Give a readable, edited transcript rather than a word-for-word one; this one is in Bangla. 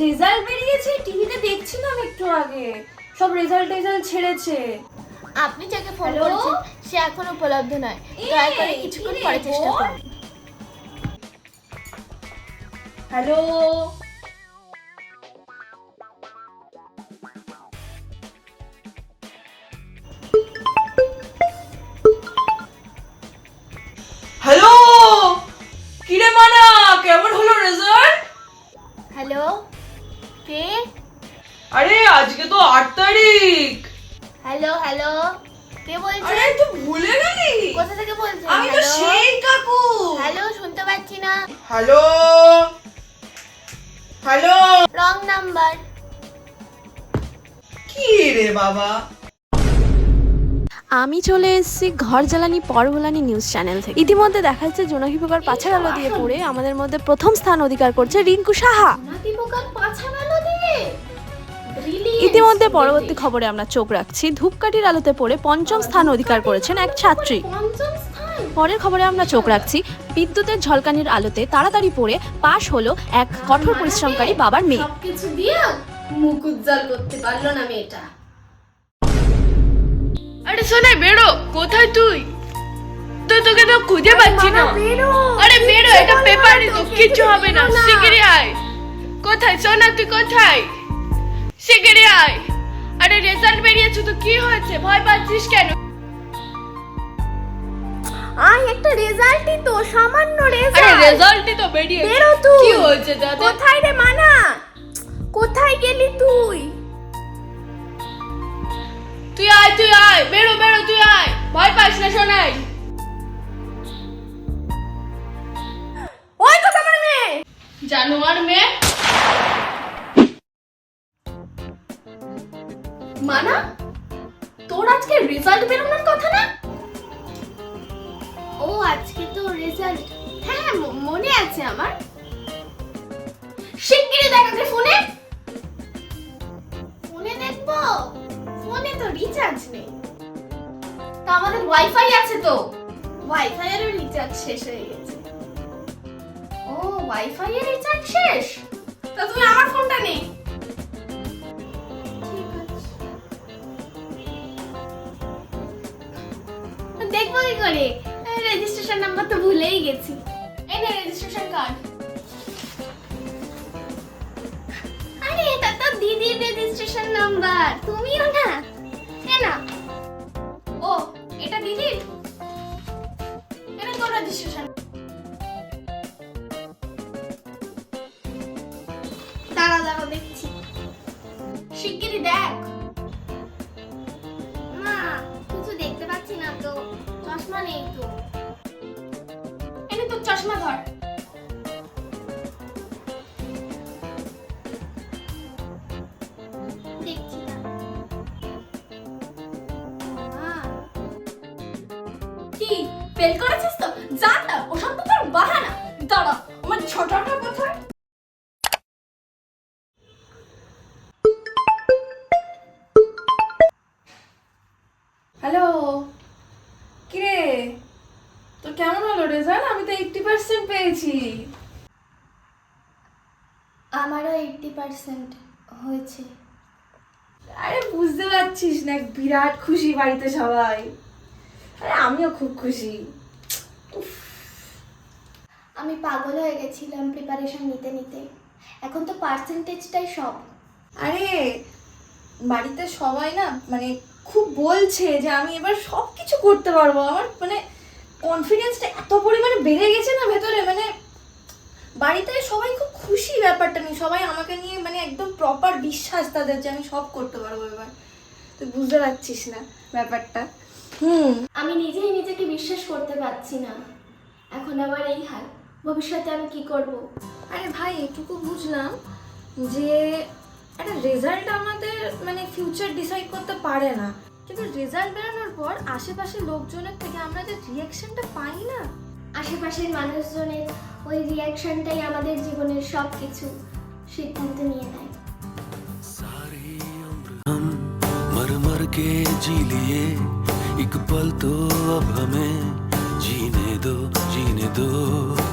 রেজাল্ট বেরিয়েছে, টিভিতে দেখছিলাম একটু আগে, সব রেজাল্ট ছেড়েছে। আপনি যাকে ফোন করেছেন সে এখন উপলব্ধ নয়, দয়া করে কিছুক্ষণ পরে চেষ্টা করুন। হ্যালো, হ্যালো, কিরে মানা, কেমন হলো রেজাল্ট? হ্যালো, কে? আরে আজকে তো 8 তারিখ। হ্যালো হ্যালো, কে বলছেন? আরে তুই ভুলে গেলি? কোথা থেকে বলছেন? আমি তো সেই কাকু। হ্যালো, শুনতে পাচ্ছি না। Hello hello, wrong number. কি রে বাবা? আমি চলে এসেছি ঘর জ্বালানি পরভোলানি নিউজ চ্যানেল থেকে। ইতিমধ্যে দেখা যাচ্ছে জোনাকি পোকার পাছার আলো দিয়ে পড়ে আমাদের মধ্যে প্রথম স্থান অধিকার করছে রিঙ্কু সাহা। ইতিমধ্যে পরবর্তী খবরে আমরা চোখ রাখছি, ধূপকাঠির আলোতে পড়ে পঞ্চম স্থান অধিকার করেছেন এক ছাত্রী। পরের খবরে আমরা চোখ রাখছি, বিদ্যুতের ঝলকানির আলোতে তাড়াতাড়ি পড়ে পাশ হলো এক কঠোর পরিশ্রমকারী বাবার মেয়ে। সবকিছু দিয়ে মুখ উজ্জ্বল করতে পারলো না মেয়েটা। আরে সোনাই বেরো, কোথায় তুই? তোকে তো খুঁজে পাচ্ছি না। আরে বেরো, এটা পেপারে তো কিছু হবে না, শিগগিরই আয়। কোথায় সোনা, তুই কোথায়? শিগগিরই আয়। আরে রেজাল্ট বেরিয়েছে তো, কি হয়েছে? ভয় পাচ্ছিস কেন? আই একটা রেজাল্টই তো, সামান্য আরে রেজাল্ট। রেজাল্টই তো বেরিয়েছে, বেরো তুই। কি হয়েছে দাদা? কোথায় রে মানা? কোথায় গেলি তুই? তুই আয়, বেরো তুই আয়, ভয় পাস না সোনাই। ওই তো আমার মেয়ে। জানোয়ার মেয়ে। মানা, তোর আজকে রেজাল্ট বেরোনোর কথা না? ও আজকে তো রেজাল্ট, হ্যাঁ মনে আছে আমার। শিগগিরই দেখাতে ফোনে। ফোনে দেখবো? ফোনে তো রিচার্জ নেই। তা আমাদের ওয়াইফাই আছে তো। ওয়াইফাই এরও রিচার্জ শেষ হয়ে গেছে। ও, ওয়াইফাই এর রিচার্জ শেষ? তা তুমি আমার ফোনটা নে। ঠিক আছে, দেখবো কি করে? রেজিস্ট্রেশন নাম্বার তো ভুলেই গেছি। এই নে রেজিস্ট্রেশন কার্ড। আরে এটা তো দিদির রেজিস্ট্রেশন নাম্বার, তুমিও না? না, ও, এটা দিদির। এটা তোর রেজিস্ট্রেশন। দাঁড়া দেখছি। শিগগিরই দেখ। না, কিছু দেখতে পাচ্ছি না তো, চশমা নেই তো। এনে তোর চশমা ধর। দেখছি না। কি ফেল করেছিস তো? জানটা ওসব তো তোর বাহানা। দাঁড়া, আমার ছোটটা কোথায়? হ্যালো, কিরে, তোর কেমন হলো রেজাল্ট? আমি তো 80% পেয়েছি। আমারও 80% হয়েছে। আরে বুঝতে পারছিস না, বিরাট খুশি বাড়িতে সবাই। আরে আমিও খুব খুশি। আমি পাগল হয়ে গেছিলাম প্রিপারেশন নিতে নিতে, এখন তো পার্সেন্টেজটাই সব। আরে বাড়িতে সবাই না মানে খুব বলছে যে আমি এবার সব কিছু করতে পারবো। আমার মানে কনফিডেন্সটা এত পরিমাণে বেড়ে গেছে না ভেতরে, মানে বাড়িতে সবাই খুব খুশি ব্যাপারটা নিয়ে। সবাই আমাকে নিয়ে মানে একদম প্রপার বিশ্বাস তাদের যে আমি সব করতে পারবো এবার। তুই বুঝতে পারছিস না ব্যাপারটা? আমি নিজেই নিজেকে বিশ্বাস করতে পারছি না, এখন আবার এই হাল, ভবিষ্যতে আমি কি করব? আরে ভাই, এটুকু বুঝলাম যে একটা রেজাল্ট আমাদের মানে ফিউচার ডিসাইড করতে পারে না, কিন্তু রেজাল্ট বেরোনোর পর আশেপাশের লোকজনের থেকে আমরা যে রিয়াকশনটা পাই না, আশেপাশের মানুষজনের ওই রিয়াকশনটাই আমাদের জীবনের সব কিছু সিদ্ধান্ত নিয়ে নেয়। हम मर मर के जी लिए एक पल तो अब हमें जीने दो